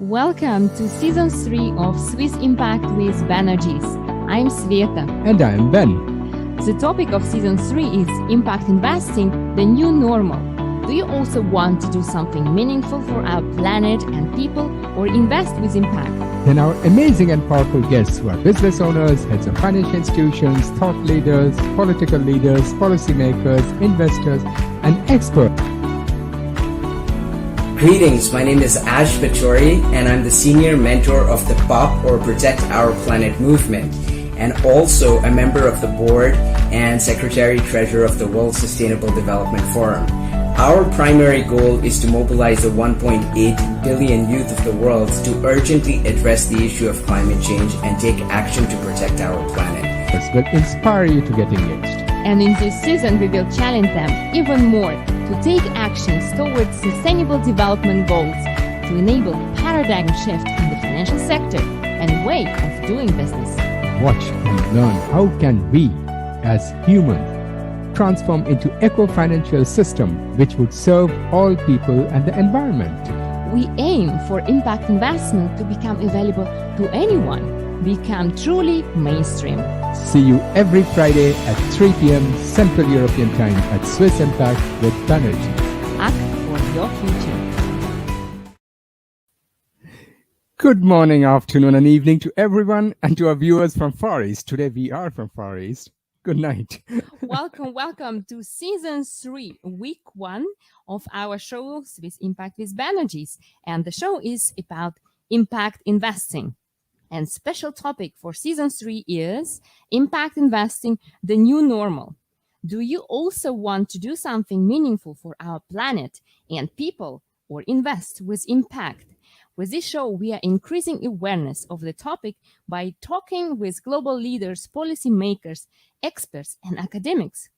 Welcome to Season 3 of Swiss Impact with Banerjis. I'm Sveta. And I'm Ben. The topic of Season 3 is Impact Investing, the new normal. Do you also want to do something meaningful for our planet and people, or invest with impact? Then our amazing and powerful guests who are business owners, heads of financial institutions, thought leaders, political leaders, policymakers, investors, and experts. Greetings, my name is Ash Pachori, and I'm the senior mentor of the POP or Protect Our Planet movement, and also a member of the board and secretary-treasurer of the World Sustainable Development Forum. Our primary goal is to mobilize the 1.8 billion youth of the world to urgently address the issue of climate change and take action to protect our planet. This will inspire you to get engaged. And in this season, we will challenge them even more to take actions towards sustainable development goals to enable paradigm shift in the financial sector and way of doing business. Watch and learn how can we, as humans, transform into eco-financial system which would serve all people and the environment. We aim for impact investment to become available to anyone, become truly mainstream. See you every Friday at 3 p.m. Central European Time at Swiss Impact with Banerjee. Act for your future. Good morning, afternoon, and evening to everyone and to our viewers from Far East. Today we are from Far East. Good night. Welcome to Season 3, Week 1 of our show Swiss Impact with Banerjis. And the show is about impact investing. And special topic for Season 3 is impact investing, the new normal. Do you also want to do something meaningful for our planet and people, or invest with impact? With this show, we are increasing awareness of the topic by talking with global leaders, policymakers, experts, and academics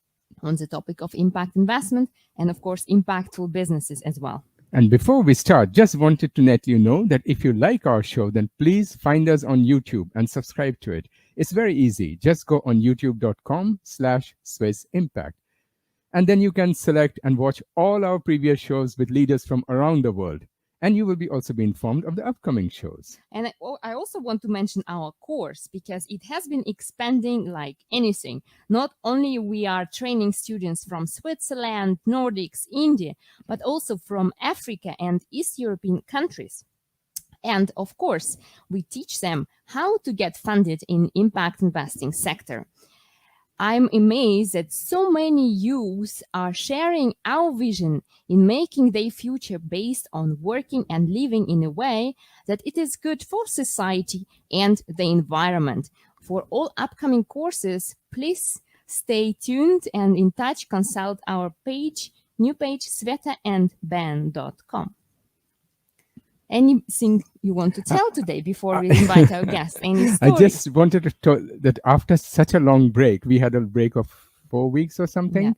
on the topic of impact investment and, of course, impactful businesses as well. And before we start, just wanted to let you know that if you like our show, then please find us on YouTube and subscribe to it. It's very easy. Just go on youtube.com/Swiss Impact. And then you can select and watch all our previous shows with leaders from around the world. And you will also be informed of the upcoming shows. And I also want to mention our course because it has been expanding like anything. Not only we are training students from Switzerland, Nordics, India, but also from Africa and East European countries. And of course, we teach them how to get funded in impact investing sector. I'm amazed that so many youth are sharing our vision in making their future based on working and living in a way that it is good for society and the environment. For all upcoming courses, please stay tuned and in touch. Consult our new page, svetaandban.com. Anything you want to tell today before we invite our guests? Any story? I just wanted to tell that after such a long break, we had a break of 4 weeks or something. Yeah.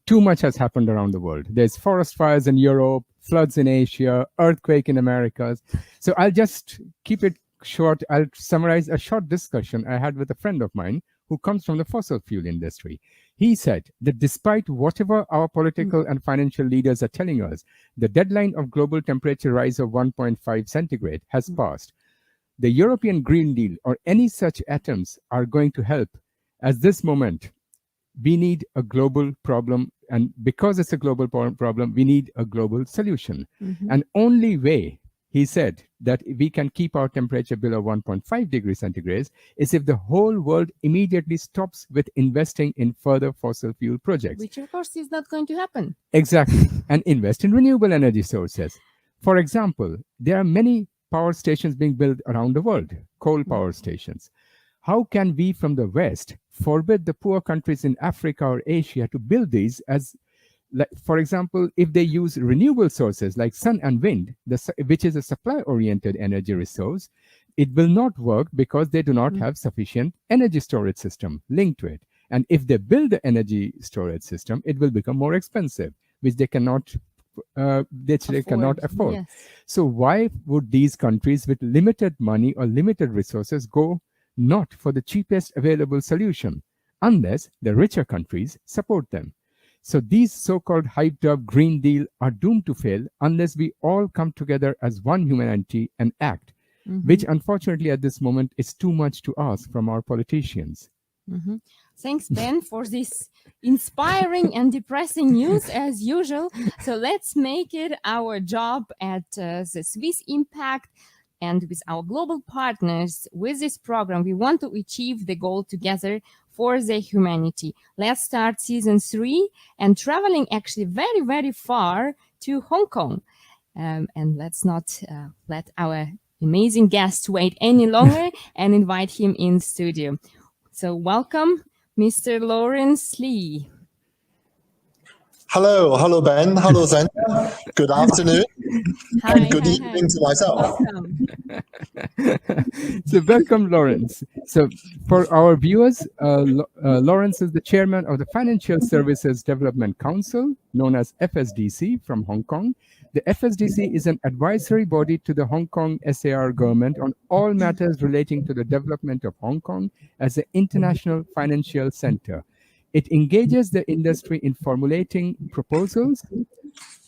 Too much has happened around the world. There's forest fires in Europe, floods in Asia, earthquake in Americas. So I'll just keep it short. I'll summarize a short discussion I had with a friend of mine who comes from the fossil fuel industry. He said that despite whatever our political and financial leaders are telling us, the deadline of global temperature rise of 1.5 centigrade has passed. The European Green Deal or any such attempts are going to help. At this moment, we need a global problem. And because it's a global problem, we need a global solution. And only way, he said, that we can keep our temperature below 1.5 degrees centigrade is if the whole world immediately stops with investing in further fossil fuel projects. Which, of course, is not going to happen. Exactly. And invest in renewable energy sources. For example, there are many power stations being built around the world, coal power stations. How can we from the West forbid the poor countries in Africa or Asia to build these as for example, if they use renewable sources like sun and wind, which is a supply-oriented energy resource, it will not work because they do not have sufficient energy storage system linked to it. And if they build the energy storage system, it will become more expensive, which they cannot afford. Yes. So why would these countries with limited money or limited resources go not for the cheapest available solution unless the richer countries support them? So these so-called hyped up Green Deal are doomed to fail unless we all come together as one humanity and act, which unfortunately at this moment is too much to ask from our politicians. Thanks, Ben, for this inspiring and depressing news as usual. So let's make it our job at the Swiss Impact and with our global partners. With this program, we want to achieve the goal together for the humanity. Let's start season 3 and traveling actually very, very far to Hong Kong. And let's not let our amazing guest wait any longer and invite him in studio. So welcome, Mr. Laurence Li. Hello, Ben. Hello, Sandra. Good afternoon. Hi, and good evening to myself. Welcome. So welcome, Laurence. So for our viewers, Laurence is the chairman of the Financial Services Development Council, known as FSDC from Hong Kong. The FSDC is an advisory body to the Hong Kong SAR government on all matters relating to the development of Hong Kong as an international financial center. It engages the industry in formulating proposals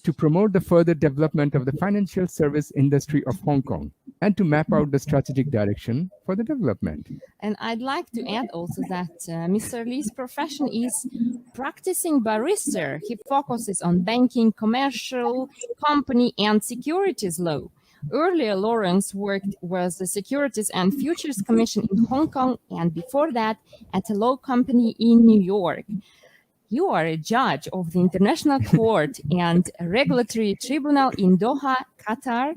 to promote the further development of the financial service industry of Hong Kong and to map out the strategic direction for the development. And I'd like to add also that Mr. Li's profession is practicing barrister. He focuses on banking, commercial, company, and securities law. Earlier, Laurence worked with the Securities and Futures Commission in Hong Kong, and before that, at a law company in New York. You are a judge of the International Court and a Regulatory Tribunal in Doha, Qatar,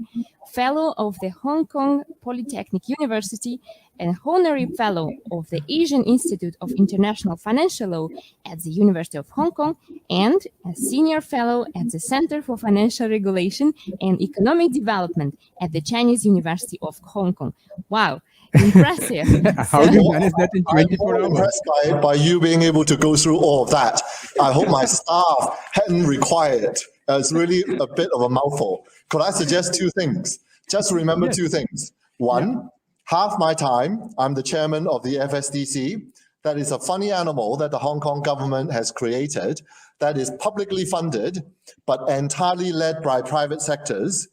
fellow of the Hong Kong Polytechnic University, and honorary fellow of the Asian Institute of International Financial Law at the University of Hong Kong, and a senior fellow at the Center for Financial Regulation and Economic Development at the Chinese University of Hong Kong. Wow. Impressive. How do you manage that in 24 I'm hours? impressed by you being able to go through all of that. I hope my staff hadn't required it. It's really a bit of a mouthful. Could I suggest 2 things? Just remember 2 things. One, half my time, I'm the chairman of the FSDC. That is a funny animal that the Hong Kong government has created that is publicly funded, but entirely led by private sectors.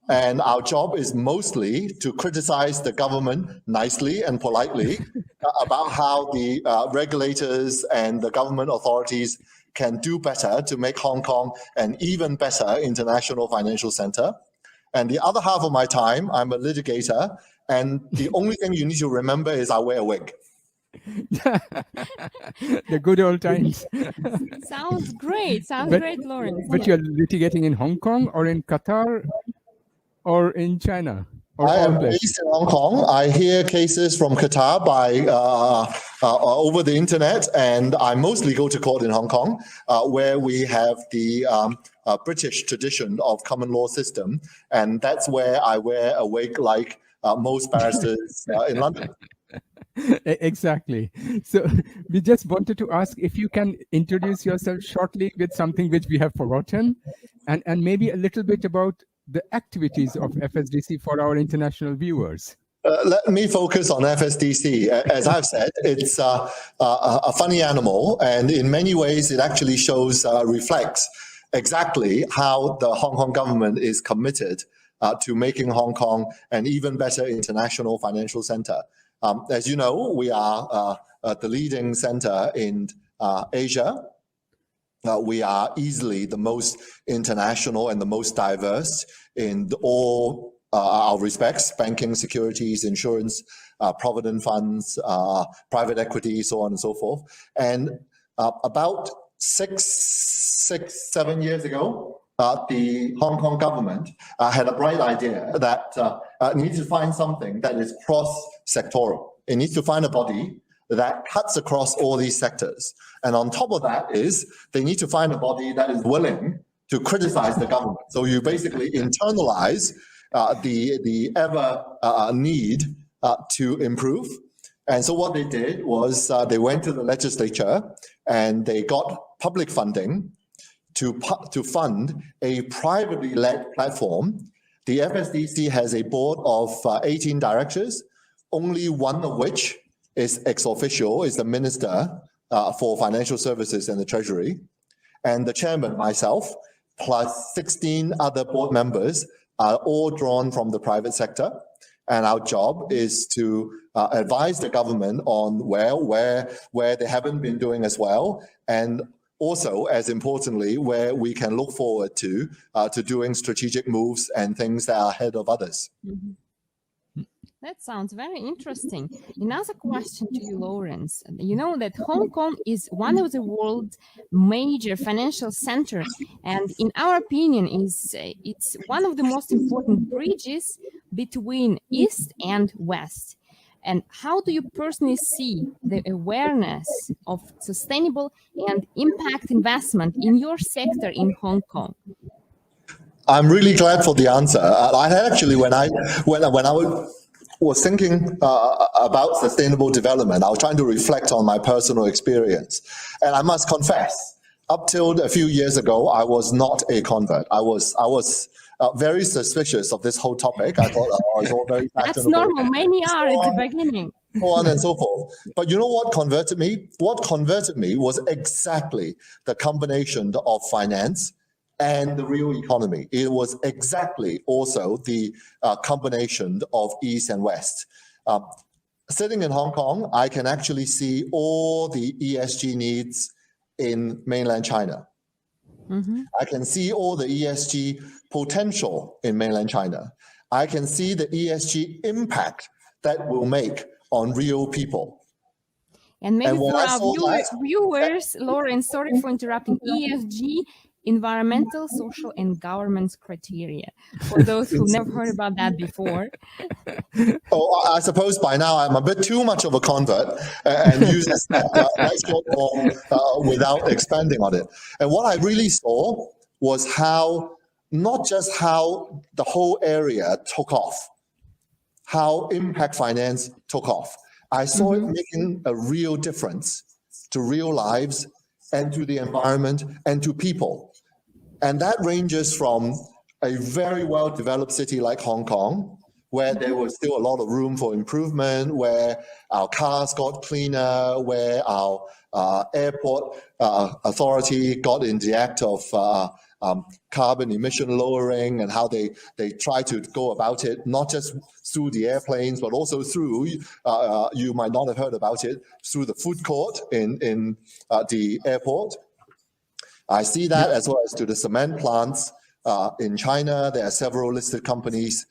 And our job is mostly to criticize the government nicely and politely about how the regulators and the government authorities can do better to make Hong Kong an even better international financial center. And the other half of my time, I'm a litigator. And the only thing you need to remember is I wear a wig. The good old times. Sounds great. Sounds But- great, Laurence. But you're litigating in Hong Kong or in Qatar or in China? Or I all am places? based in Hong Kong. I hear cases from Qatar by over the internet, and I mostly go to court in Hong Kong, where we have the British tradition of common law system, and that's where I wear a wig like most barristers in London. Exactly. So we just wanted to ask if you can introduce yourself shortly with something which we have forgotten, and maybe a little bit about the activities of FSDC for our international viewers. Let me focus on FSDC. As I've said, it's a funny animal, and in many ways it actually reflects exactly how the Hong Kong government is committed to making Hong Kong an even better international financial center. As you know, we are the leading center in Asia. We are easily the most international and the most diverse in all our respects: banking, securities, insurance, provident funds, private equity, so on and so forth. And about 7 years ago, the Hong Kong government had a bright idea that it needs to find something that is cross-sectoral. It needs to find a body that cuts across all these sectors. And on top of that is they need to find a body that is willing to criticize the government. So you basically internalize the ever need to improve. And so what they did was they went to the legislature and they got public funding to fund a privately led platform. The FSDC has a board of 18 directors, only one of which is ex officio, is the Minister for Financial Services and the Treasury. And the chairman, myself, plus 16 other board members are all drawn from the private sector. And our job is to advise the government on where they haven't been doing as well, and also, as importantly, where we can look forward to doing strategic moves and things that are ahead of others. Mm-hmm. That sounds very interesting. Another question to you, Laurence. You know that Hong Kong is one of the world's major financial centers, and in our opinion, it's one of the most important bridges between East and West. And how do you personally see the awareness of sustainable and impact investment in your sector in Hong Kong? I'm really glad for the answer. I actually, when I was thinking about sustainable development, I was trying to reflect on my personal experience. And I must confess, up till a few years ago, I was not a convert. I was very suspicious of this whole topic. I thought it was all very fashionable. That's normal. Many are at the beginning. So on and so forth. But you know what converted me? What converted me was exactly the combination of finance and the real economy. It was exactly also the combination of East and West. Sitting in Hong Kong, I can actually see all the ESG needs in mainland China. Mm-hmm. I can see all the ESG potential in mainland China. I can see the ESG impact that will make on real people. And maybe for our viewers, Laurence, sorry for interrupting, ESG, environmental, social, and governance criteria, for those who've never heard about that before. Oh, I suppose by now I'm a bit too much of a convert and use that short form without expanding on it. And what I really saw was how, not just how the whole area took off, how impact finance took off. I saw it making a real difference to real lives and to the environment and to people. And that ranges from a very well-developed city like Hong Kong, where there was still a lot of room for improvement, where our cars got cleaner, where our airport authority got in the act of carbon emission lowering, and how they try to go about it, not just through the airplanes, but also through, you might not have heard about it, through the food court in the airport. I see that as well as to the cement plants in China. There are several listed companies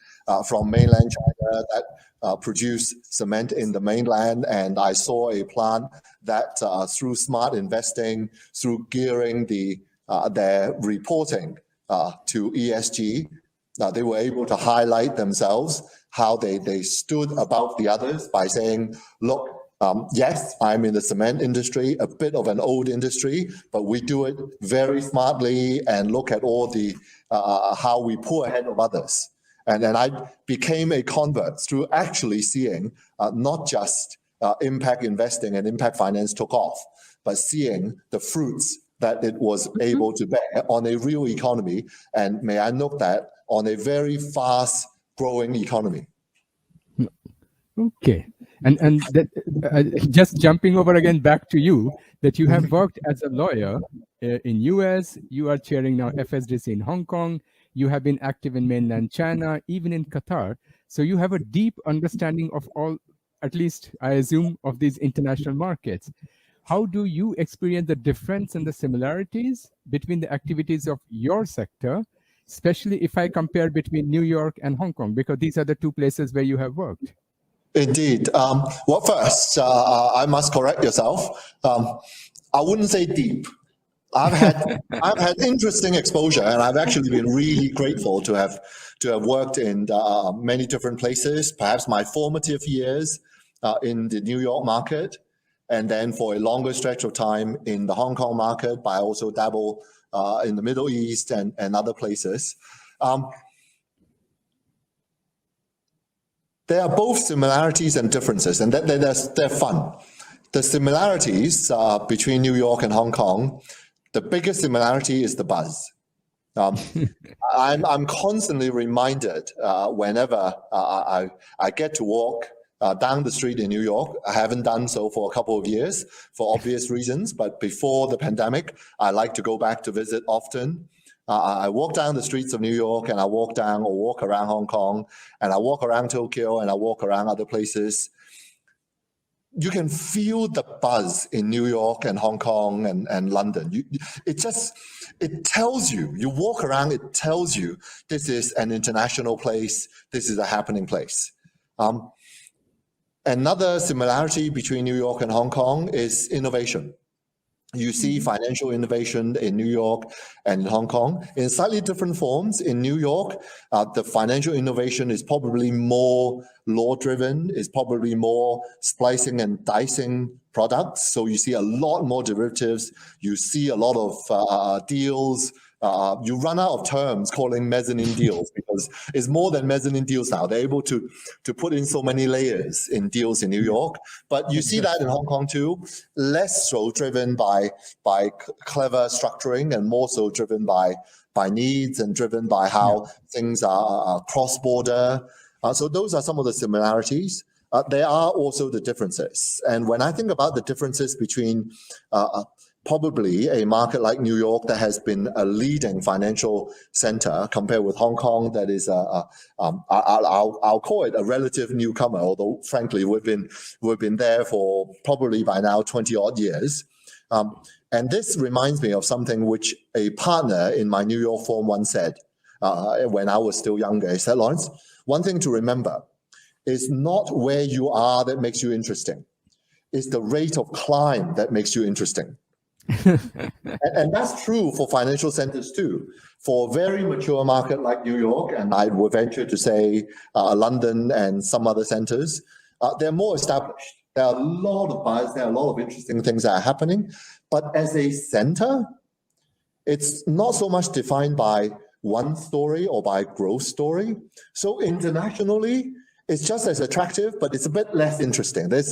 from mainland China that produce cement in the mainland. And I saw a plant that through smart investing, through gearing their reporting to ESG, they were able to highlight themselves, how they stood above the others by saying, look, yes, I'm in the cement industry, a bit of an old industry, but we do it very smartly and look at all the how we pull ahead of others. And then I became a convert through actually seeing not just impact investing and impact finance took off, but seeing the fruits that it was able to bear on a real economy. And may I note that on a very fast growing economy. Okay. And that, just jumping over again back to you, that you have worked as a lawyer in US, you are chairing now FSDC in Hong Kong, you have been active in mainland China, even in Qatar. So you have a deep understanding of all, at least I assume, of these international markets. How do you experience the difference and the similarities between the activities of your sector, especially if I compare between New York and Hong Kong, because these are the two places where you have worked? Indeed. Well, first, I must correct yourself. I wouldn't say deep. I've had interesting exposure, and I've actually been really grateful to have worked in many different places. Perhaps my formative years in the New York market, and then for a longer stretch of time in the Hong Kong market. But I also dabble in the Middle East and other places. There are both similarities and differences, and they're fun. The similarities between New York and Hong Kong, the biggest similarity is the buzz. I'm constantly reminded whenever I get to walk down the street in New York. I haven't done so for a couple of years for obvious reasons, but before the pandemic, I like to go back to visit often. I walk down the streets of New York, and I walk around Hong Kong, and I walk around Tokyo, and I walk around other places. You can feel the buzz in New York and Hong Kong and London. It tells you, you walk around, it tells you this is an international place, this is a happening place. Another similarity between New York and Hong Kong is innovation. You see financial innovation in New York and in Hong Kong in slightly different forms. In New York, the financial innovation is probably more law-driven, is probably more splicing and dicing products. So you see a lot more derivatives. You see a lot of deals. You run out of terms calling mezzanine deals because it's more than mezzanine deals now. They're able to put in so many layers in deals in New York. But you see that in Hong Kong too, less so driven by clever structuring and more so driven by needs and driven by how things are cross-border. So those are some of the similarities. There are also the differences. And when I think about the differences between probably a market like New York that has been a leading financial center compared with Hong Kong that is I'll call it a relative newcomer, although frankly we've been there for probably by now 20 odd years. And this reminds me of something which a partner in my New York firm once said when I was still younger. He said, Laurence, one thing to remember is not where you are that makes you interesting. It's the rate of climb that makes you interesting. and that's true for financial centers too. For a very mature market like New York, and I would venture to say London and some other centers, they're more established. There are a lot of buzz, there are a lot of interesting things that are happening. But as a center, it's not so much defined by one story or by growth story. So internationally, it's just as attractive, but it's a bit less interesting. The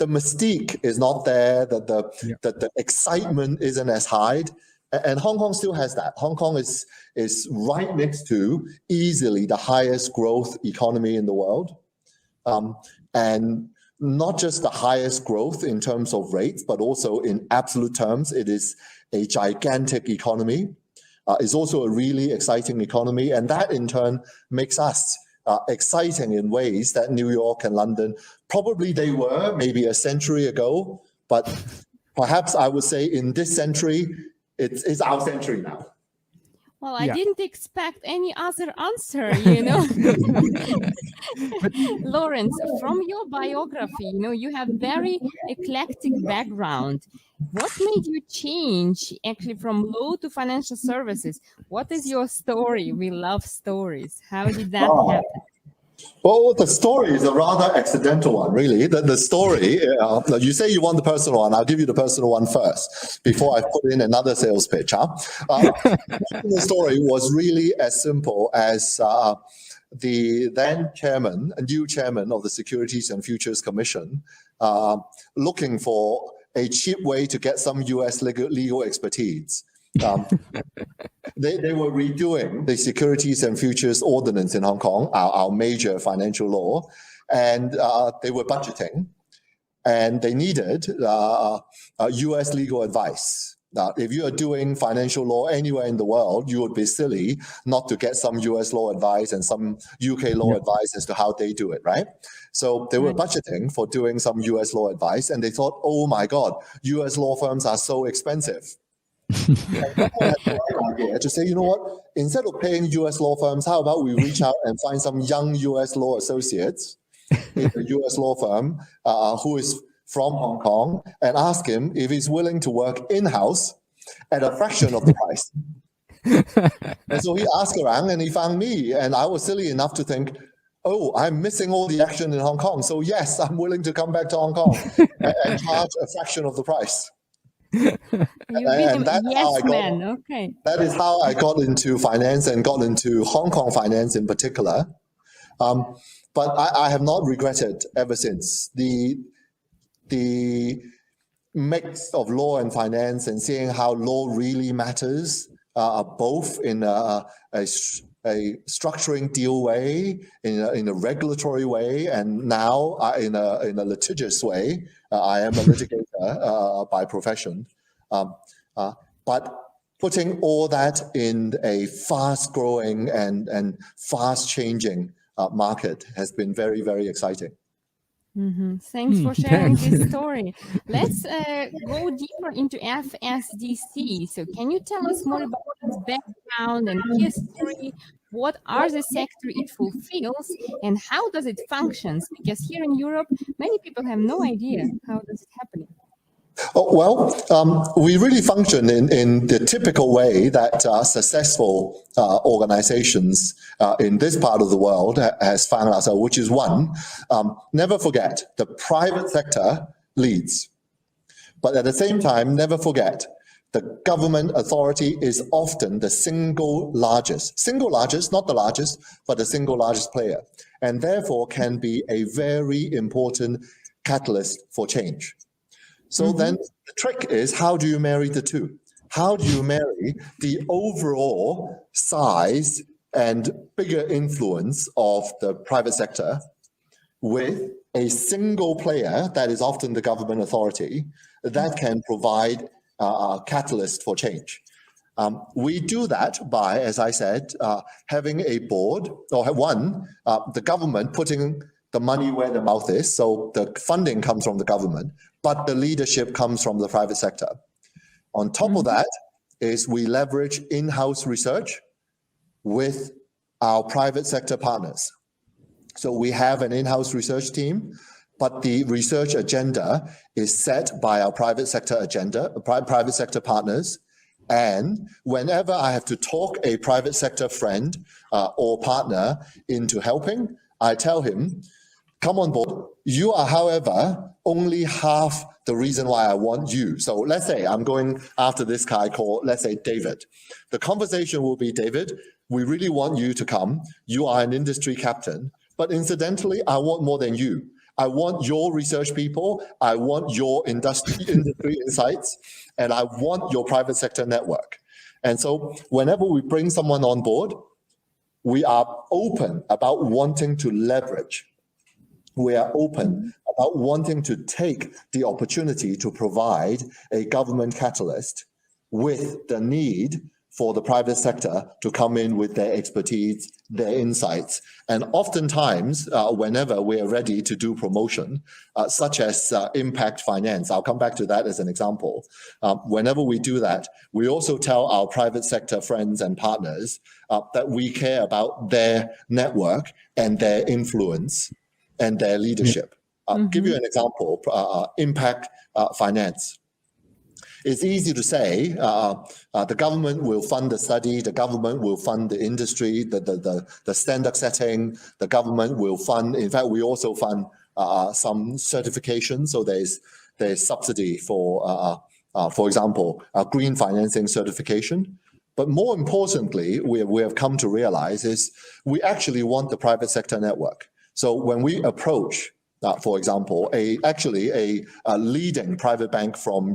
mystique is not there, the excitement isn't as high. And Hong Kong still has that. Hong Kong is right next to easily the highest growth economy in the world. And not just the highest growth in terms of rates, but also in absolute terms, it is a gigantic economy. It's also a really exciting economy. And that in turn makes us exciting in ways that New York and London, probably they were maybe a century ago, but perhaps I would say in this century, it's our century now. Well, I didn't expect any other answer, you know. Laurence, from your biography, you know, you have very eclectic background. What made you change actually from law to financial services? What is your story? We love stories. How did that happen? Well, the story is a rather accidental one, really. The story, you say you want the personal one, I'll give you the personal one first before I put in another sales pitch. The story was really as simple as the then new chairman of the Securities and Futures Commission, looking for a cheap way to get some US legal expertise. They were redoing the Securities and Futures Ordinance in Hong Kong, our major financial law, and they were budgeting, and they needed US legal advice. Now, if you are doing financial law anywhere in the world, you would be silly not to get some US law advice and some UK law advice as to how they do it, right? So they were budgeting for doing some US law advice, and they thought, oh my God, US law firms are so expensive. And had the right idea to say, you know what, instead of paying US law firms, how about we reach out and find some young US law associates in a US law firm who is from Hong Kong and ask him if he's willing to work in-house at a fraction of the price. And so he asked around and he found me, and I was silly enough to think, oh, I'm missing all the action in Hong Kong. So yes, I'm willing to come back to Hong Kong and charge a fraction of the price. That is how I got into finance and got into Hong Kong finance in particular. But I have not regretted ever since. The mix of law and finance and seeing how law really matters, both in a a structuring deal way, in a regulatory way, and now in a litigious way. I am a litigator by profession, but putting all that in a fast-growing and fast-changing market has been very, very exciting. Thanks for sharing this story. Let's go deeper into FSDC. So can you tell us more about its background and history? What are the sector it fulfills and how does it functions? Because here in Europe, many people have no idea how does it happen. Oh, well, we really function in the typical way that successful organizations in this part of the world has found ourselves, which is one, never forget the private sector leads. But at the same time, never forget the government authority is often the single largest, not the largest, but the single largest player, and therefore can be a very important catalyst for change. So then the trick is, how do you marry the two? How do you marry the overall size and bigger influence of the private sector with a single player that is often the government authority that can provide a catalyst for change? We do that by, as I said, having a board, or the government putting the money where the mouth is, so the funding comes from the government, but the leadership comes from the private sector. On top of that is we leverage in-house research with our private sector partners. So we have an in-house research team, but the research agenda is set by our private sector private sector partners. And whenever I have to talk a private sector friend or partner into helping, I tell him, come on board. You are, however, only half the reason why I want you. So let's say I'm going after this guy called, let's say, David. The conversation will be, David, we really want you to come. You are an industry captain, but incidentally, I want more than you. I want your research people. I want your industry insights, and I want your private sector network. And so whenever we bring someone on board, we are open about wanting to leverage. We are open about wanting to take the opportunity to provide a government catalyst with the need for the private sector to come in with their expertise, their insights. And oftentimes, whenever we are ready to do promotion, such as impact finance, I'll come back to that as an example. Whenever we do that, we also tell our private sector friends and partners that we care about their network and their influence and their leadership. I'll give you an example, impact finance. It's easy to say the government will fund the study, the government will fund the industry, the standard setting, the government will fund, in fact, we also fund some certification. So there's subsidy for example, green financing certification. But more importantly, we have come to realize is we actually want the private sector network. So when we approach, for example, a leading private bank from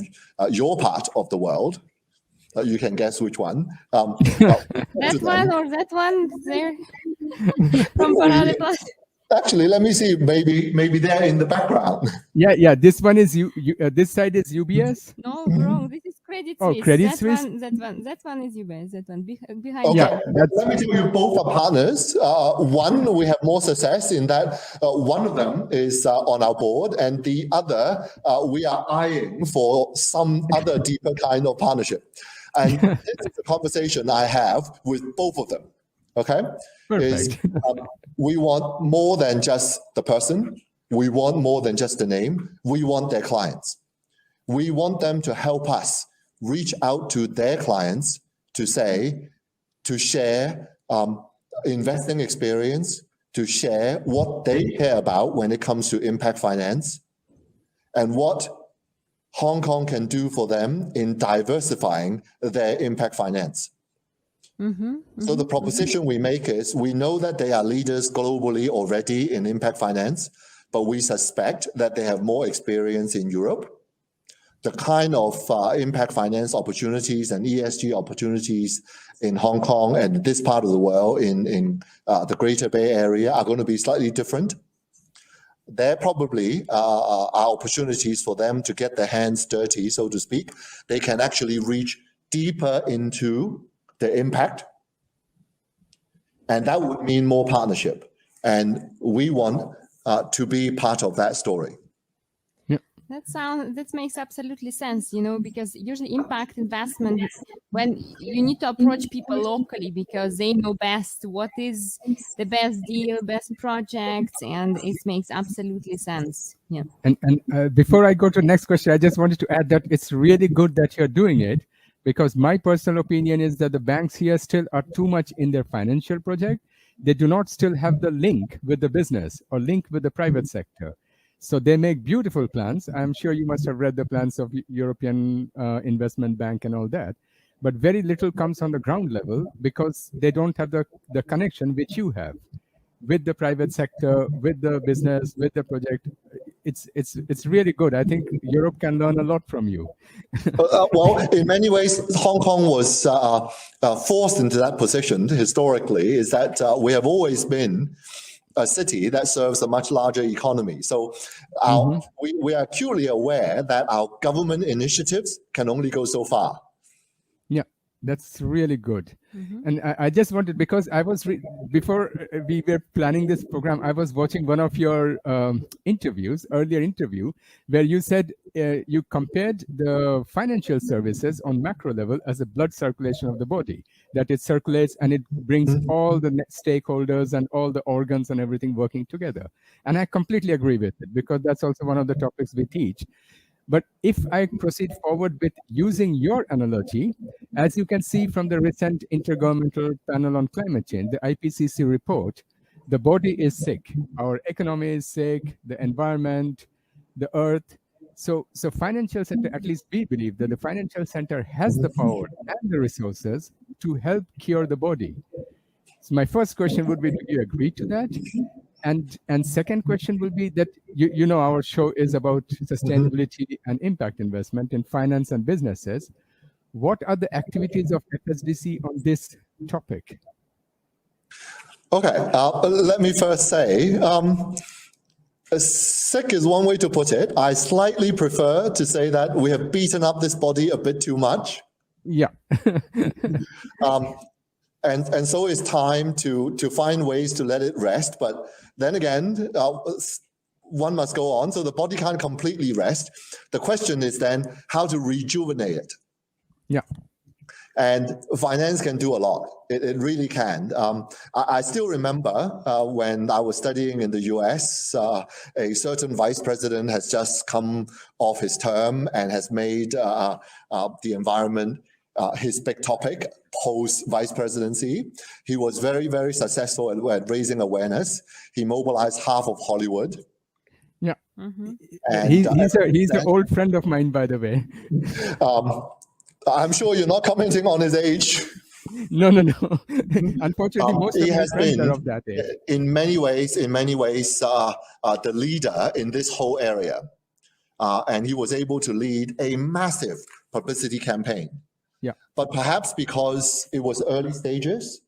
your part of the world, you can guess which one. That one or that one there from Banerjee. Actually, let me see. Maybe they're in the background. Yeah. This one is this side is UBS. No, wrong. This is Credit Suisse. Oh, Credit Suisse. That one is UBS. That one behind. Okay. Yeah, let me tell you, both are partners. One, we have more success in that one of them is on our board, and the other we are eyeing for some other deeper kind of partnership. And this is the conversation I have with both of them. Okay, perfect. We want more than just the person. We want more than just the name. We want their clients. We want them to help us reach out to their clients to share investing experience, to share what they care about when it comes to impact finance, and what Hong Kong can do for them in diversifying their impact finance. So the proposition we make is, we know that they are leaders globally already in impact finance, but we suspect that they have more experience in Europe. the kind of impact finance opportunities and ESG opportunities in Hong Kong and this part of the world in the Greater Bay Area are going to be slightly different. There probably are opportunities for them to get their hands dirty, so to speak. They can actually reach deeper into the impact, and that would mean more partnership. And we want to be part of that story. That makes absolutely sense, because usually impact investment, when you need to approach people locally because they know best what is the best deal, best projects, and it makes absolutely sense. Yeah. And before I go to the next question, I just wanted to add that it's really good that you're doing it, because my personal opinion is that the banks here still are too much in their financial project. They do not still have the link with the business or link with the private sector. So they make beautiful plans. I'm sure you must have read the plans of European Investment Bank and all that. But very little comes on the ground level because they don't have the connection which you have with the private sector, with the business, with the project. It's really good. I think Europe can learn a lot from you. Well, in many ways, Hong Kong was forced into that position historically, is that we have always been a city that serves a much larger economy. So we are acutely aware that our government initiatives can only go so far. Yeah, that's really good. And I just wanted, because I was, before we were planning this program, I was watching one of your earlier interview, where you said you compared the financial services on macro level as a blood circulation of the body, that it circulates and it brings all the stakeholders and all the organs and everything working together. And I completely agree with it, because that's also one of the topics we teach. But if I proceed forward with using your analogy, as you can see from the recent Intergovernmental Panel on Climate Change, the IPCC report, the body is sick, our economy is sick, the environment, the earth. So financial center, at least we believe that the financial center has the power and the resources to help cure the body. So my first question would be, do you agree to that? And second question will be that, our show is about sustainability and impact investment in finance and businesses. What are the activities of FSDC on this topic? Okay, let me first say, sick is one way to put it. I slightly prefer to say that we have beaten up this body a bit too much. Yeah. And so it's time to find ways to let it rest. But then again, one must go on. So the body can't completely rest. The question is then how to rejuvenate it. Yeah. And finance can do a lot. It really can. I still remember when I was studying in the US, a certain vice president has just come off his term and has made the environment his big topic post vice presidency. He was very, very successful at raising awareness. He mobilized half of Hollywood. Yeah. And he's an old friend of mine, by the way. I'm sure you're not commenting on his age. No. Unfortunately, most of his friends are of that age. In many ways, the leader in this whole area. And he was able to lead a massive publicity campaign. Yeah. But perhaps because it was early stages,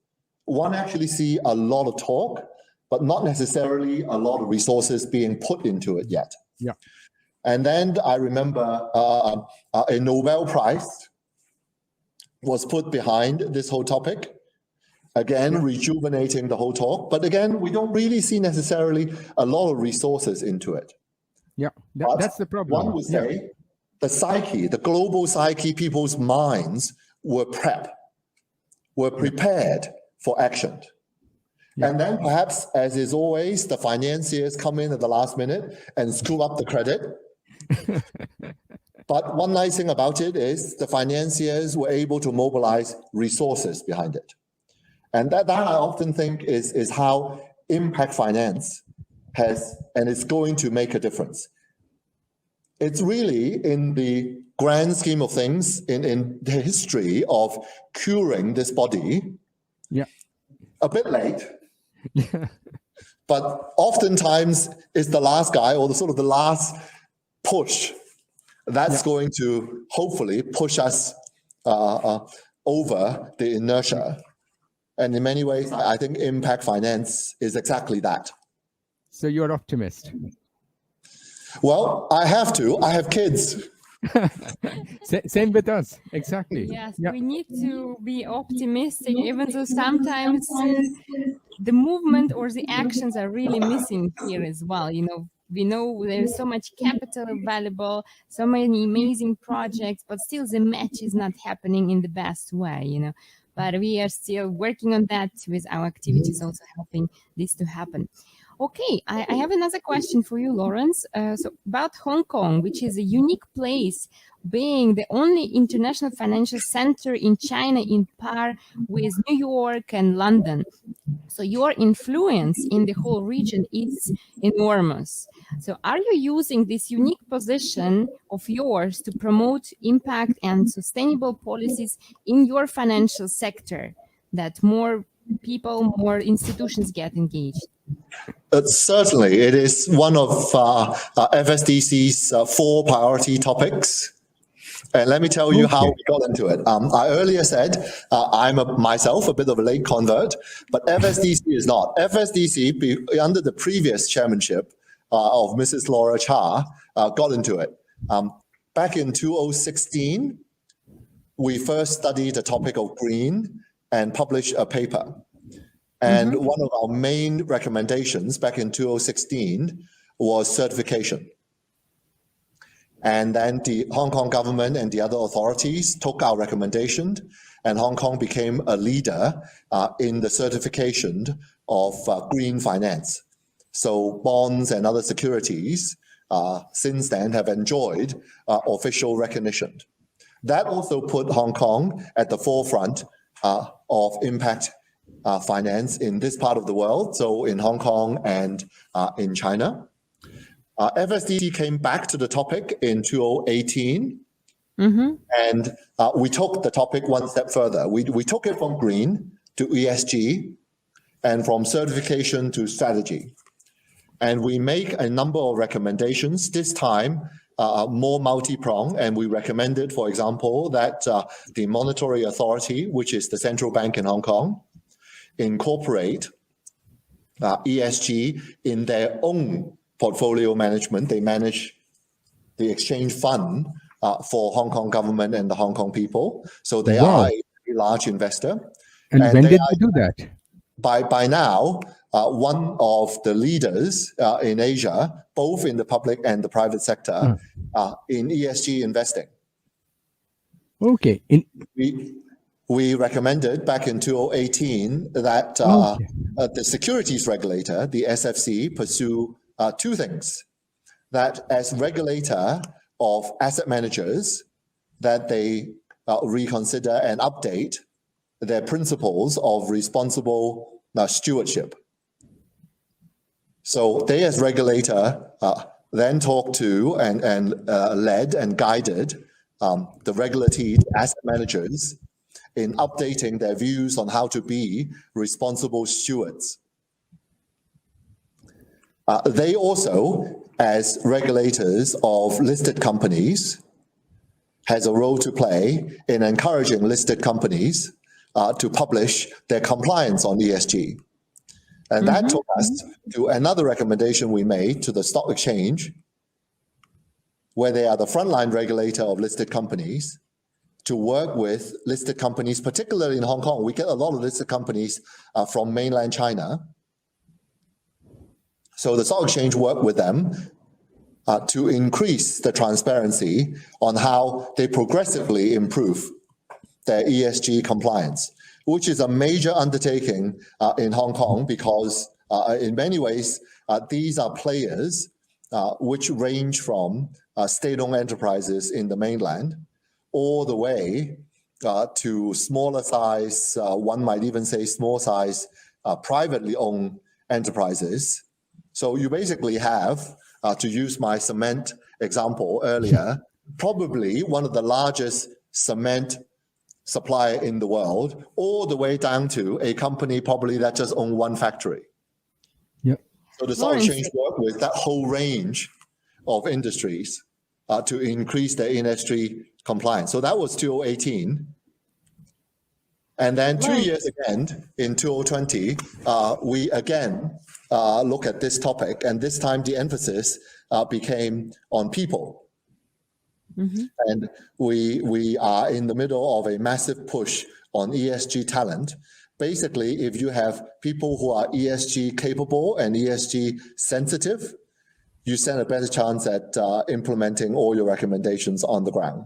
one actually see a lot of talk, but not necessarily a lot of resources being put into it yet. Yeah. And then I remember a Nobel Prize was put behind this whole topic, again, rejuvenating the whole talk. But again, we don't really see necessarily a lot of resources into it. Yeah, that's the problem. One would say the psyche, the global psyche, people's minds were prepared for action. Yeah. And then perhaps, as is always, the financiers come in at the last minute and scoop up the credit. But one nice thing about it is the financiers were able to mobilize resources behind it. And that I often think is how impact finance has, and it's going to make a difference. It's really, in the grand scheme of things, in the history of curing this body, a bit late. But oftentimes it's the last guy, or the last push That's going to hopefully push us over the inertia. And in many ways, I think impact finance is exactly that. So you're optimist. Well, I have to. I have kids. Same with us. Exactly. Yes, we need to be optimistic, even though sometimes the movement or the actions are really missing here as well. We know there's so much capital available, so many amazing projects, but still the match is not happening in the best way, But we are still working on that with our activities, also helping this to happen. Okay, I have another question for you, Laurence. So about Hong Kong, which is a unique place, being the only international financial center in China in par with New York and London. So your influence in the whole region is enormous. So are you using this unique position of yours to promote impact and sustainable policies in your financial sector, that more people, more institutions get engaged? Certainly, it is one of FSDC's 4 priority topics. And let me tell you how we got into it. I earlier said I'm myself a bit of a late convert, but FSDC is not. FSDC, under the previous chairmanship of Mrs. Laura Cha, got into it. Back in 2016, we first studied the topic of green and published a paper. And one of our main recommendations back in 2016 was certification. And then the Hong Kong government and the other authorities took our recommendation, and Hong Kong became a leader in the certification of green finance. So bonds and other securities since then have enjoyed official recognition. That also put Hong Kong at the forefront of impact finance in this part of the world, so in Hong Kong and in China. FSDC came back to the topic in 2018, and we took the topic one step further. We took it from green to ESG and from certification to strategy. And we make a number of recommendations, this time more multi-pronged, and we recommended, for example, that the Monetary Authority, which is the central bank in Hong Kong, incorporate ESG in their own portfolio management. They manage the exchange fund for Hong Kong government and the Hong Kong people. So they are a very large investor. And when did they do that? By now, one of the leaders in Asia, both in the public and the private sector, in ESG investing. Okay. We recommended back in 2018 that the securities regulator, the SFC, pursue 2 things. That as regulator of asset managers, that they reconsider and update their principles of responsible stewardship. So they as regulator then talked to and led and guided the regulatory asset managers in updating their views on how to be responsible stewards. They also, as regulators of listed companies, has a role to play in encouraging listed companies to publish their compliance on ESG. And that took us to another recommendation we made to the stock exchange, where they are the frontline regulator of listed companies, to work with listed companies, particularly in Hong Kong. We get a lot of listed companies from mainland China. So the stock exchange worked with them to increase the transparency on how they progressively improve their ESG compliance, which is a major undertaking in Hong Kong because in many ways, these are players which range from state-owned enterprises in the mainland all the way to smaller size, one might even say small size, privately owned enterprises. So you basically have, to use my cement example earlier, probably one of the largest cement supplier in the world, all the way down to a company probably that just owns 1 factory. Yep. So the stock exchange work with that whole range of industries to increase their industry compliance. So that was 2018. And then 2 years again, in 2020, we again look at this topic, and this time the emphasis became on people. And we are in the middle of a massive push on ESG talent. Basically, if you have people who are ESG capable and ESG sensitive, you stand a better chance at implementing all your recommendations on the ground.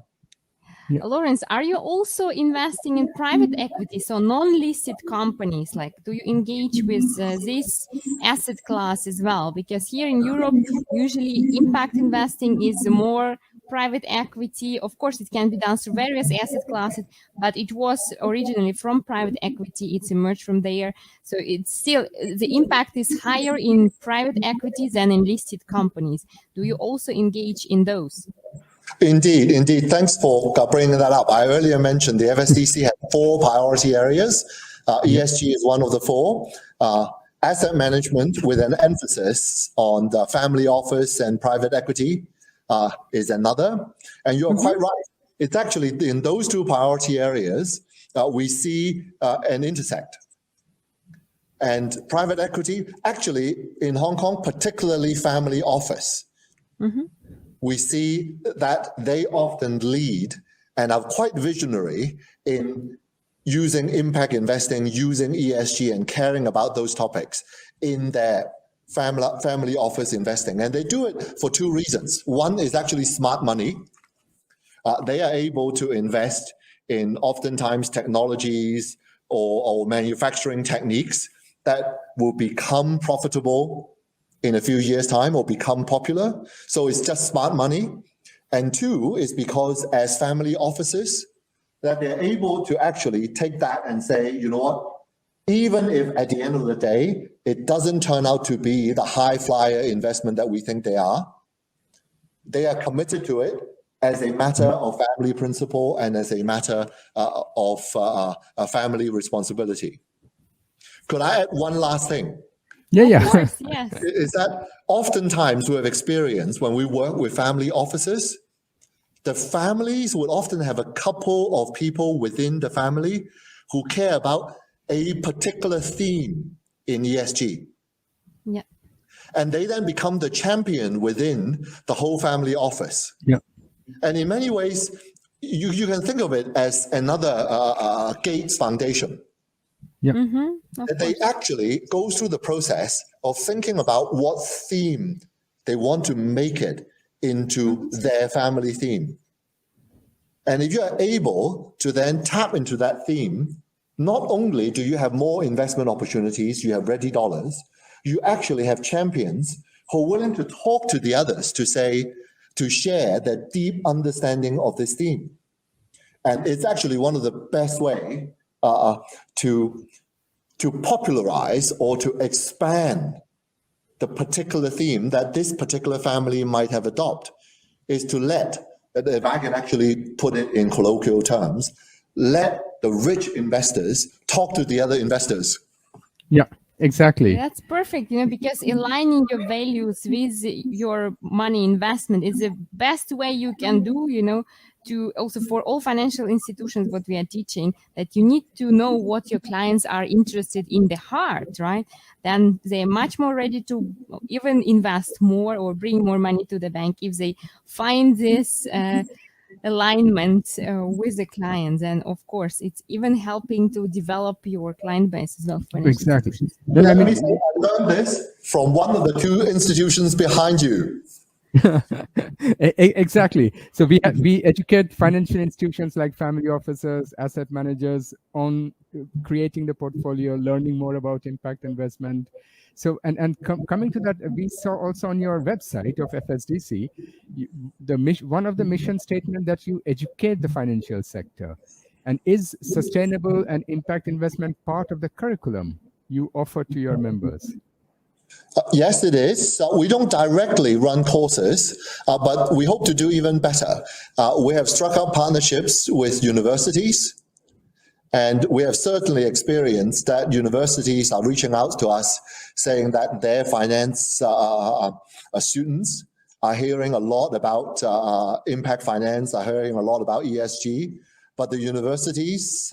Laurence, are you also investing in private equity, so non-listed companies? Like, do you engage with this asset class as well? Because here in Europe, usually impact investing is more private equity. Of course, it can be done through various asset classes, but it was originally from private equity. It's emerged from there. So it's still, the impact is higher in private equity than in listed companies. Do you also engage in those? Indeed, indeed. Thanks for bringing that up. I earlier mentioned the FSDC had 4 priority areas. ESG is one of the 4. Asset management with an emphasis on the family office and private equity is another. And you're quite right. It's actually in those 2 priority areas we see an intersect. And private equity, actually in Hong Kong, particularly family office, we see that they often lead and are quite visionary in using impact investing, using ESG and caring about those topics in their family office investing. And they do it for 2 reasons. One is actually smart money. They are able to invest in oftentimes technologies or manufacturing techniques that will become profitable in a few years' time or become popular. So it's just smart money. And 2 is because as family offices, that they're able to actually take that and say, you know what, even if at the end of the day, it doesn't turn out to be the high flyer investment that we think they are committed to it as a matter of family principle and as a matter of a family responsibility. Could I add one last thing? Yeah. Of course, yes. Is that oftentimes we have experienced when we work with family offices, the families would often have a couple of people within the family who care about a particular theme in ESG. Yeah. And they then become the champion within the whole family office. Yeah. And in many ways, you can think of it as another Gates Foundation. Yeah. That they actually go through the process of thinking about what theme they want to make it into their family theme. And if you are able to then tap into that theme, not only do you have more investment opportunities, you have ready dollars, you actually have champions who are willing to talk to the others to share their deep understanding of this theme. And it's actually one of the best way to popularize or to expand the particular theme that this particular family might have adopted, is to let, if I can actually put it in colloquial terms, let the rich investors talk to the other investors. Yeah, exactly. That's perfect, because aligning your values with your money investment is the best way you can do, to also for all financial institutions, what we are teaching, that you need to know what your clients are interested in the heart, right? Then they're much more ready to even invest more or bring more money to the bank if they find this alignment with the clients. And of course, it's even helping to develop your client base as well. Exactly. Let me say, I learned this from one of the 2 institutions behind you. Exactly. So we educate financial institutions like family offices, asset managers on creating the portfolio, learning more about impact investment. So coming to that, we saw also on your website of FSDC, one of the mission statement that you educate the financial sector. And is sustainable and impact investment part of the curriculum you offer to your members? Yes, it is. We don't directly run courses, but we hope to do even better. We have struck up partnerships with universities, and we have certainly experienced that universities are reaching out to us saying that their finance students are hearing a lot about impact finance, are hearing a lot about ESG, but the universities,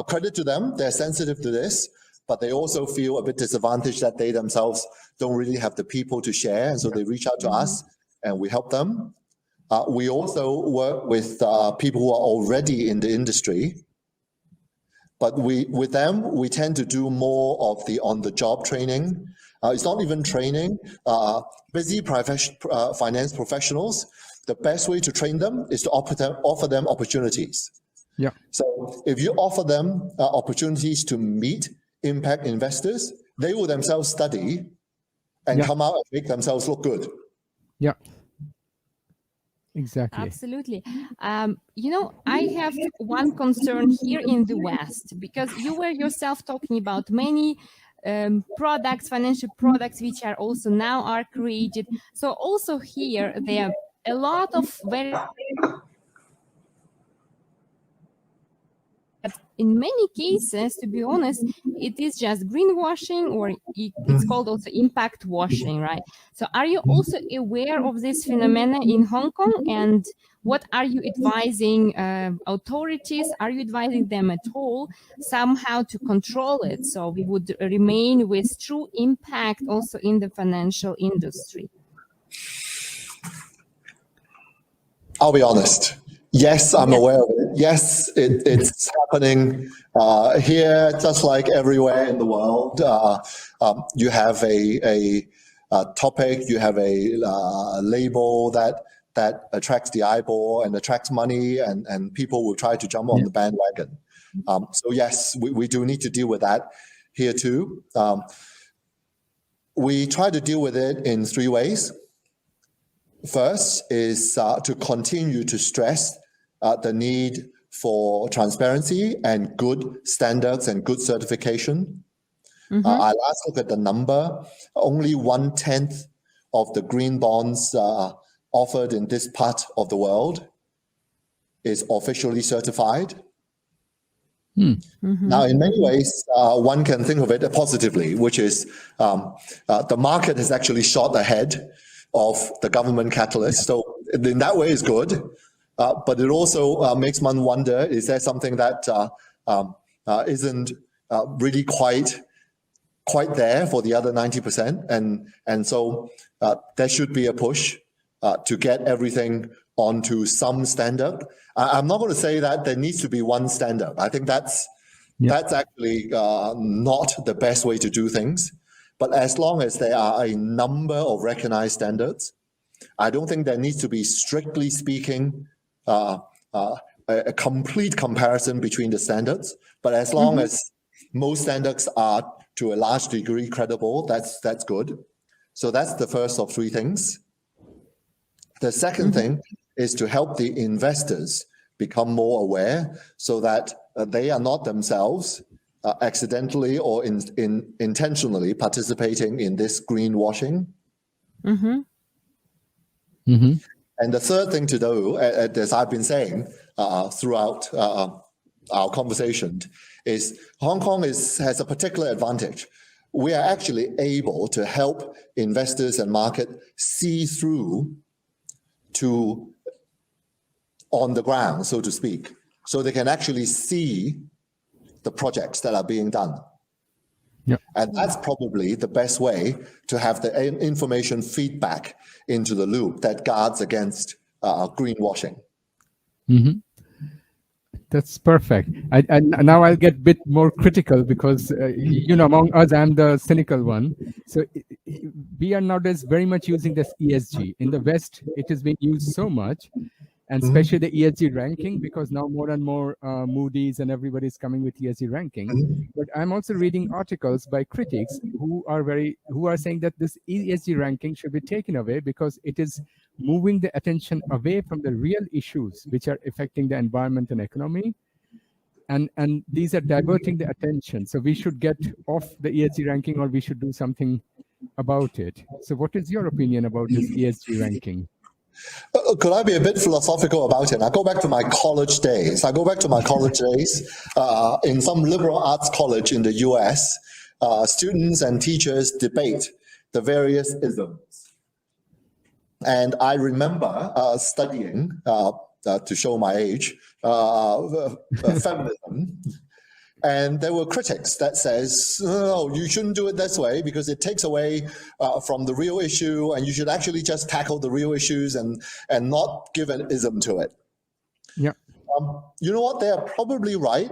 credit to them, they're sensitive to this, but they also feel a bit disadvantaged that they themselves don't really have the people to share, and so they reach out to us and we help them. We also work with people who are already in the industry, but with them, we tend to do more of the on-the-job training. It's not even training. Busy finance professionals, the best way to train them is to offer them opportunities. Yeah. So if you offer them opportunities to meet impact investors, they will themselves study and come out and make themselves look good. Yeah. Exactly. Absolutely. You know, I have one concern here in the West, because you were yourself talking about many products, financial products, which are also now are created. So also here, there are a lot of very... But in many cases, to be honest, it is just greenwashing, or it's called also impact washing, right? So are you also aware of this phenomena in Hong Kong? And what are you advising authorities? Are you advising them at all somehow to control it, so we would remain with true impact also in the financial industry? I'll be honest. Yes, I'm aware of it. Yes, it's happening here, just like everywhere in the world. You have a topic, you have a label that attracts the eyeball and attracts money, and people will try to jump on the bandwagon. So yes, we do need to deal with that here too. We try to deal with it in 3 ways. First is to continue to stress the need for transparency and good standards and good certification. I last looked at the number. Only 1/10 of the green bonds offered in this part of the world is officially certified. Now, in many ways, one can think of it positively, which is the market has actually shot ahead of the government catalyst. So in that way, it's good. But it also makes one wonder, is there something that isn't really quite there for the other 90%? And so there should be a push to get everything onto some standard. I'm not going to say that there needs to be one standard. I think that's actually not the best way to do things. But as long as there are a number of recognized standards, I don't think there needs to be, strictly speaking, a complete comparison between the standards. But as long as most standards are to a large degree credible, that's good. So that's the first of 3 things. The second thing is to help the investors become more aware, so that they are not themselves accidentally or intentionally participating in this greenwashing. And the third thing to do, as I've been saying throughout our conversation, is Hong Kong has a particular advantage. We are actually able to help investors and market see through to on the ground, so to speak, so they can actually see the projects that are being done. And that's probably the best way to have the information feedback into the loop that guards against greenwashing. That's perfect. Now I'll get a bit more critical, because, among us, I'm the cynical one. So we are nowadays very much using this ESG. In the West, it has been used so much, and especially the ESG ranking, because now more and more Moody's and everybody's coming with ESG ranking. But I'm also reading articles by critics who are saying that this ESG ranking should be taken away, because it is moving the attention away from the real issues which are affecting the environment and economy. And these are diverting the attention. So we should get off the ESG ranking, or we should do something about it. So what is your opinion about this ESG ranking? Could I be a bit philosophical about it? I go back to my college days. In some liberal arts college in the US, students and teachers debate the various isms. And I remember studying, to show my age, feminism. And there were critics that says, oh, you shouldn't do it this way because it takes away from the real issue, and you should actually just tackle the real issues and not give an ism to it. Yeah. You know what? They are probably right,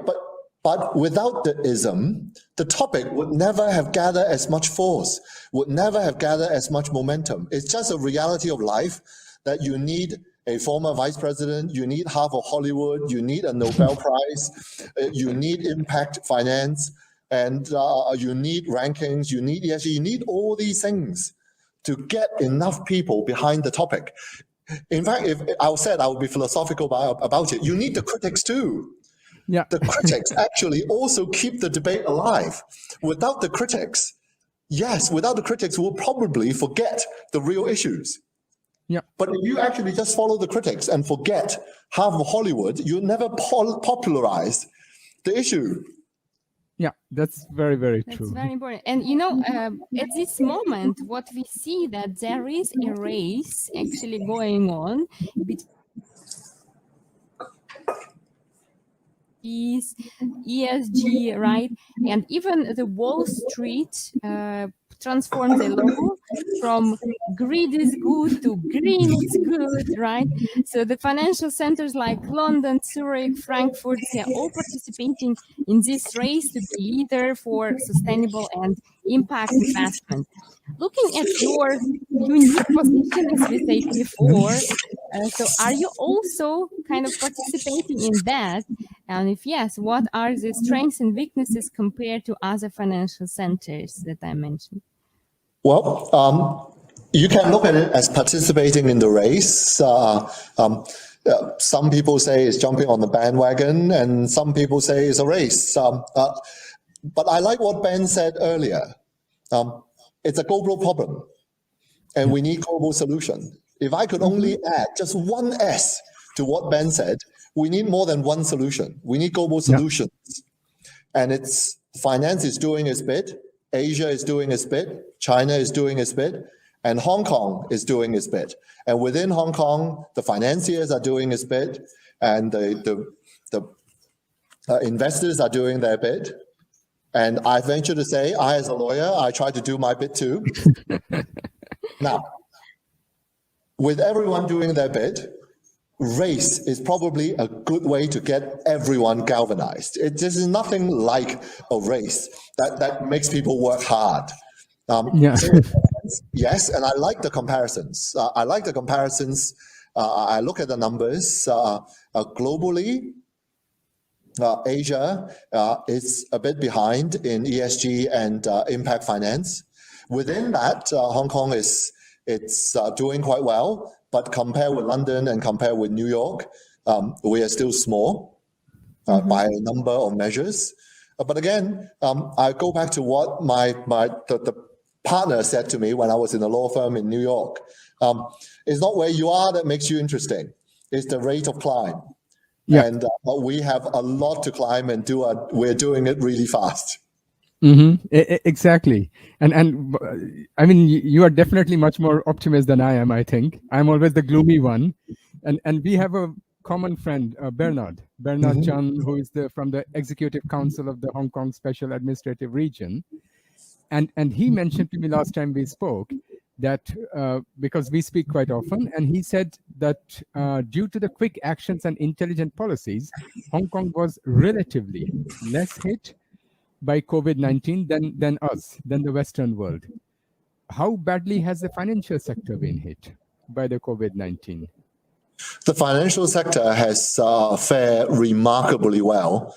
but without the ism, the topic would never have gathered as much force, would never have gathered as much momentum. It's just a reality of life that you need a former vice president, you need half of Hollywood, you need a Nobel Prize, you need impact finance, and you need rankings, you need ESG, you need all these things to get enough people behind the topic. In fact, if I said I would be philosophical about it, you need the critics too. Yeah. The critics actually also keep the debate alive. Without the critics, we'll probably forget the real issues. Yeah. But if you actually just follow the critics and forget half of Hollywood, you never popularize the issue. Yeah, that's very, very true. That's very important. And you know, at this moment, what we see that there is a race actually going on between ESG, right? And even the Wall Street transformed the law from greed is good to green is good, right? So the financial centers like London, Zurich, Frankfurt, they're all participating in this race to be leader for sustainable and impact investment. Looking at your unique position, as we said before, so are you also kind of participating in that? And if yes, what are the strengths and weaknesses compared to other financial centers that I mentioned? Well, you can look at it as participating in the race. Some people say it's jumping on the bandwagon, and some people say it's a race. But I like what Ben said earlier. It's a global problem, and we need global solution. If I could only add just one S to what Ben said, we need more than one solution. We need global solutions. And it's finance is doing its bit, Asia is doing its bit, China is doing its bit, and Hong Kong is doing its bit. And within Hong Kong, the financiers are doing its bit, and the investors are doing their bit. And I venture to say, I as a lawyer, I try to do my bit too. Now, with everyone doing their bit, race is probably a good way to get everyone galvanized. This is nothing like a race that makes people work hard. Yes, and I like the comparisons. I look at the numbers. Globally, Asia is a bit behind in ESG and impact finance. Within that, Hong Kong it's doing quite well, but compared with London and compared with New York, we are still small by a number of measures. But again, I go back to what the partner said to me when I was in a law firm in New York. It's not where you are that makes you interesting. It's the rate of climb. Yeah. And we have a lot to climb and we're doing it really fast. Mm-hmm. Exactly. And I mean, you are definitely much more optimist than I am, I think. I'm always the gloomy one. And we have a common friend, Bernard Chan, who is from the Executive Council of the Hong Kong Special Administrative Region. And he mentioned to me last time we spoke that because we speak quite often, and he said that due to the quick actions and intelligent policies, Hong Kong was relatively less hit by COVID-19 than the Western world. How badly has the financial sector been hit by the COVID-19? The financial sector has fared remarkably well,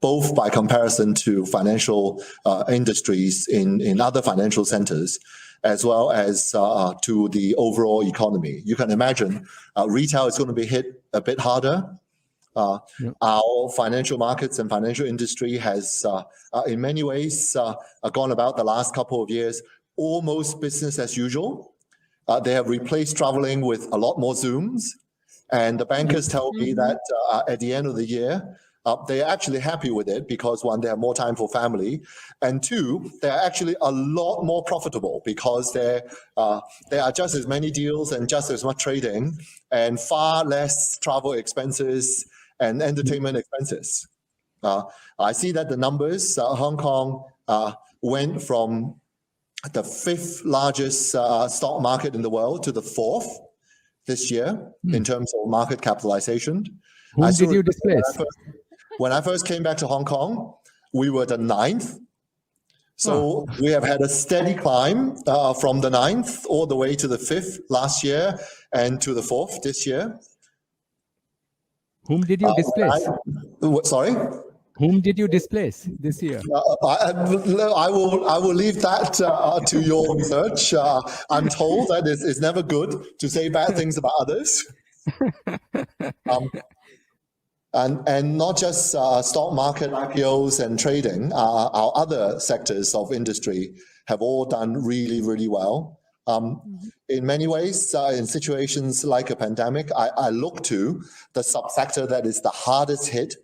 both by comparison to financial industries in other financial centers, as well as to the overall economy. You can imagine retail is going to be hit a bit harder. Our financial markets and financial industry has, in many ways, gone about the last couple of years almost business as usual. They have replaced traveling with a lot more Zooms. And the bankers tell me that at the end of the year, They're actually happy with it because one, they have more time for family, and two, they're actually a lot more profitable because there are just as many deals and just as much trading and far less travel expenses and entertainment expenses. I see that the numbers, Hong Kong went from the 5th largest stock market in the world to the 4th this year in terms of market capitalization. Whom did you displace? When I first came back to Hong Kong, we were the 9th. So we have had a steady climb from the 9th all the way to the 5th last year and to the 4th this year. Whom did you displace? Sorry? Whom did you displace this year? I will leave that to your research. I'm told that it's never good to say bad things about others. And not just stock market IPOs and trading, our other sectors of industry have all done really, really well. In many ways, in situations like a pandemic, I look to the subsector that is the hardest hit,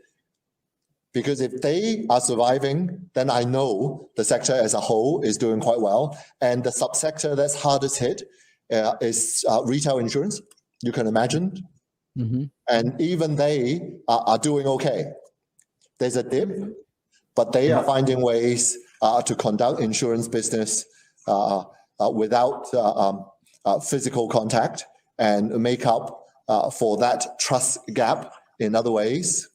because if they are surviving, then I know the sector as a whole is doing quite well. And the subsector that's hardest hit is retail insurance, you can imagine. And even they are doing okay. There's a dip, but they are finding ways to conduct insurance business without physical contact and make up for that trust gap in other ways.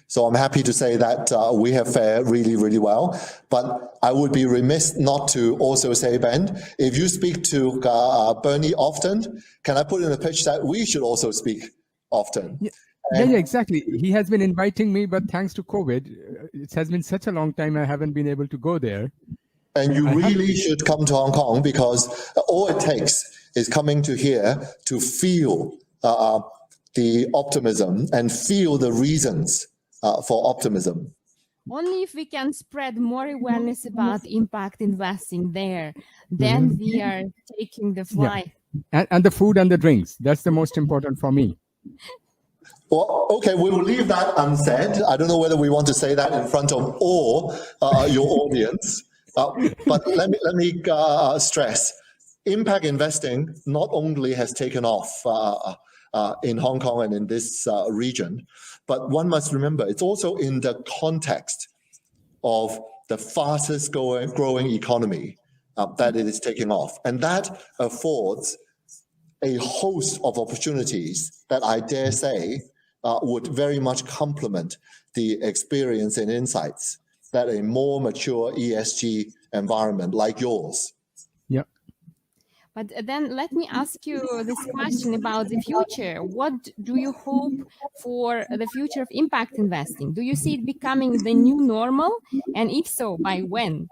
So I'm happy to say that we have fared really, really well. But I would be remiss not to also say, Ben, if you speak to Bernie often, can I put in a pitch that we should also speak often? Yeah, exactly. He has been inviting me, but thanks to COVID, it has been such a long time I haven't been able to go there. And you really should come to Hong Kong, because all it takes is coming to here to feel the optimism and feel the reasons for optimism. Only if we can spread more awareness about impact investing there, then we are taking the flight. And the food and the drinks, that's the most important for me. Well, okay, we will leave that unsaid. I don't know whether we want to say that in front of all your audience, but let me stress, impact investing not only has taken off in Hong Kong and in this region, but one must remember it's also in the context of the fastest growing economy that it is taking off. And that affords a host of opportunities that I dare say would very much complement the experience and insights that a more mature ESG environment like yours. Yeah. But then let me ask you this question about the future. What do you hope for the future of impact investing? Do you see it becoming the new normal? And if so, by when?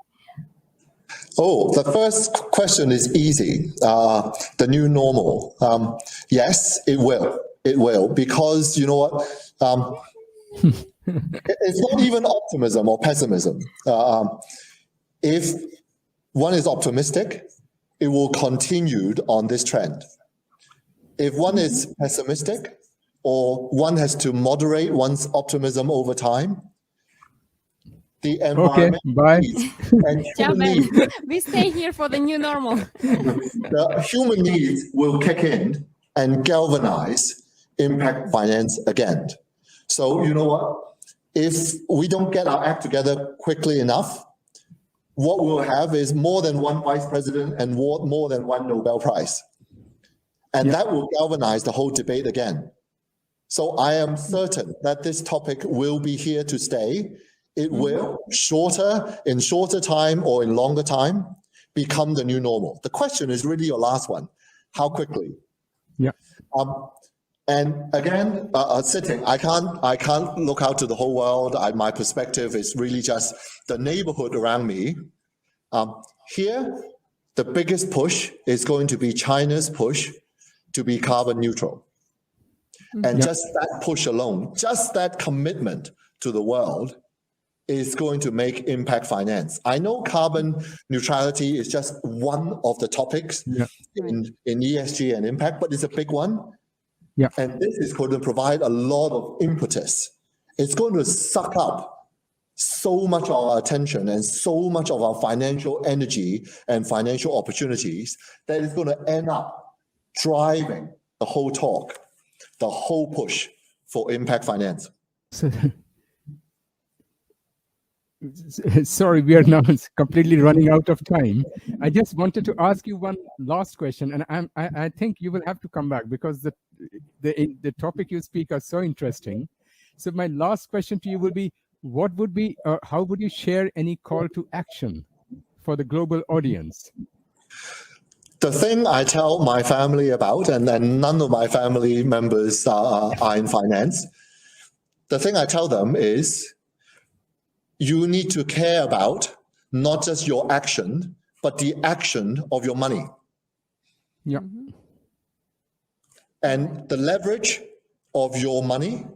Oh, the first question is easy. The new normal. Yes, it will. It will, because you know what? It's not even optimism or pessimism. If one is optimistic, it will continue on this trend. If one is pessimistic, or one has to moderate one's optimism over time, the environment needs and human needs, we stay here for the new normal. the human needs will kick in and galvanize impact finance again. So you know what? If we don't get our act together quickly enough, what we'll have is more than one vice president and more than one Nobel Prize. And that will galvanize the whole debate again. So I am certain that this topic will be here to stay. It will, in shorter time or in longer time, become the new normal. The question is really your last one. How quickly? Yeah. And again, sitting, I can't look out to the whole world. My perspective is really just the neighborhood around me. Here, the biggest push is going to be China's push to be carbon neutral. And just that push alone, just that commitment to the world is going to make impact finance. I know carbon neutrality is just one of the topics in ESG and impact, but it's a big one. Yeah. And this is going to provide a lot of impetus. It's going to suck up so much of our attention and so much of our financial energy and financial opportunities that it's going to end up driving the whole talk, the whole push for impact finance. So, sorry, we are now completely running out of time. I just wanted to ask you one last question, and I think you will have to come back because the topic you speak are so interesting. So my last question to you will be, what would be, how would you share any call to action for the global audience? The thing I tell my family about, and none of my family members are in finance, the thing I tell them is, you need to care about not just your action, but the action of your money. Yeah. And the leverage of your money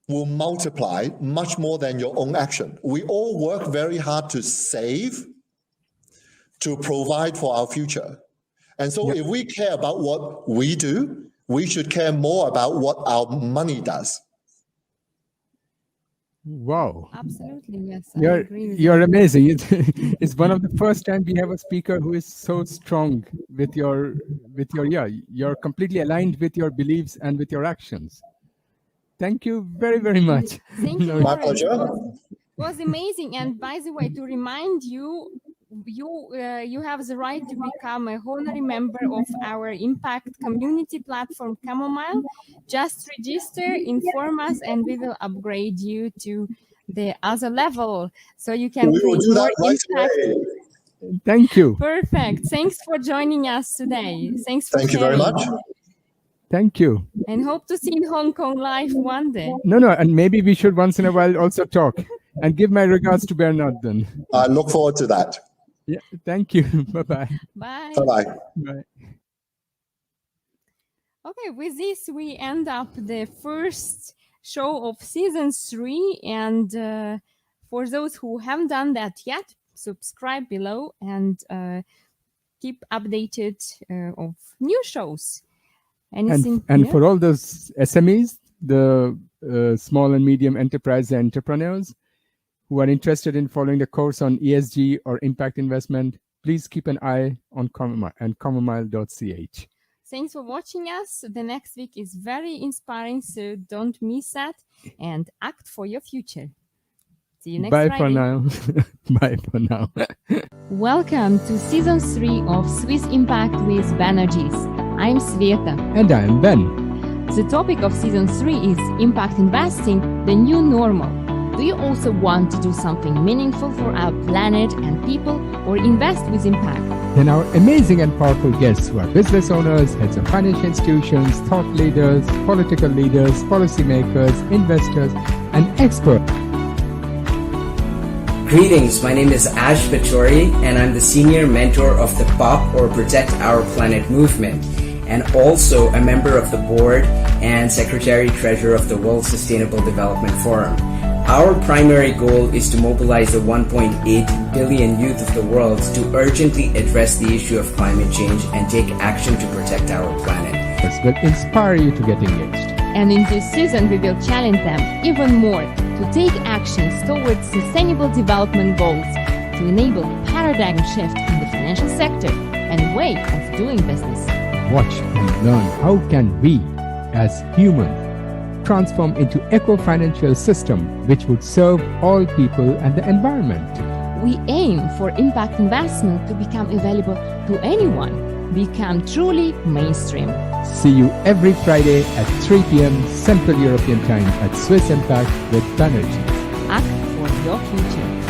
will multiply much more than your own action. We all work very hard to save, to provide for our future. And so if we care about what we do, we should care more about what our money does. Wow. Absolutely, yes. I agree with You're amazing. It's one of the first time we have a speaker who is so strong with your you're completely aligned with your beliefs and with your actions. Thank you very, very much. Thank you. My Laurence. pleasure. It was amazing. And by the way, to remind you, you have the right to become a honorary member of our impact community platform Chamomile. Just register, inform us, and we will upgrade you to the other level so you can We will create do more that right impact. away. Thank you. Perfect. Thanks for joining us today. Thanks for Thank you very sharing. much. Thank you. And hope to see you in Hong Kong live one day. No, and maybe we should once in a while also talk. And give my regards to Bernard then. I look forward to that. Yeah, thank you. Bye-bye. Bye. Bye-bye. Bye. Okay, with this, we end up the first show of season 3. And for those who haven't done that yet, subscribe below and keep updated of new shows. Anything? And for all those SMEs, the small and medium enterprise entrepreneurs who are interested in following the course on ESG or impact investment, please keep an eye on chamomile.ch. Thanks for watching us. The next week is very inspiring, so don't miss that and act for your future. See you next Bye Friday. for now. Bye for now. Welcome to season 3 of Swiss Impact with Banerjis. I'm Sveta. And I'm Ben. The topic of season 3 is impact investing, the new normal. Do you also want to do something meaningful for our planet and people, or invest with impact? Then our amazing and powerful guests who are business owners, heads of financial institutions, thought leaders, political leaders, policymakers, investors, and experts. Greetings, my name is Ash Bachori, and I'm the senior mentor of the POP or Protect Our Planet movement, and also a member of the board and secretary-treasurer of the World Sustainable Development Forum. Our primary goal is to mobilize the 1.8 billion youth of the world to urgently address the issue of climate change and take action to protect our planet. This will inspire you to get engaged. And in this season, we will challenge them even more to take actions towards sustainable development goals to enable paradigm shift in the financial sector and way of doing business. Watch and learn how can we, as humans, transform into eco-financial system which would serve all people and the environment. We aim for impact investment to become available to anyone, become truly mainstream. See you every Friday at 3 p.m. Central European Time at Swiss Impact with Banerjee. Act for your future.